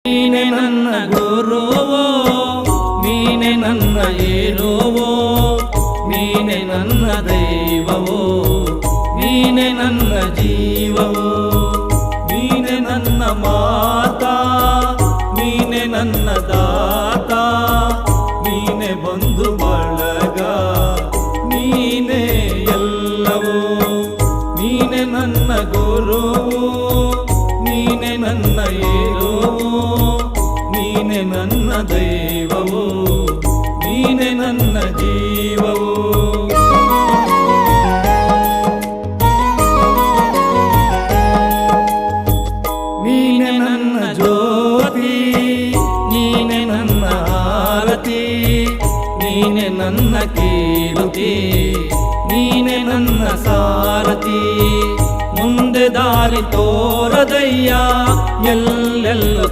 ನೀನೆ ನನ್ನ ಗುರುವೋ, ನೀನೆ ನನ್ನ ಏರುವೋ, ನೀನೆ ನನ್ನ ದೈವವೋ, ನೀನೆ ನನ್ನ ಜೀವವೋ, ನೀನೆ ನನ್ನ ಮಾತಾ, ನೀನೆ ನನ್ನ ದಾತ, ನೀನೆ ಬಂಧು ಬಳಗ, ನೀನೆ ಎಲ್ಲವೋ. ನೀನೆ ನನ್ನ ಗುರುವೋ, ನೀನೆ ನನ್ನ ಏರುವೋ, ನೀನೆ ನನ್ನ ದೈವವೋ, ನೀನೆ ನನ್ನ ಜೀವವೋ. ನೀನೆ ನನ್ನ ಜ್ಯೋತಿ, ನೀನೆ ನನ್ನ ಆರತಿ, ನೀನೆ ನನ್ನ ಕೀರ್ತಿ, ನೀನೆ ನನ್ನ ಸಾರಥಿ. ಮುಂದೆ ದಾರಿ ತೋರದಯ್ಯ, ಎಲ್ಲೆಲ್ಲೂ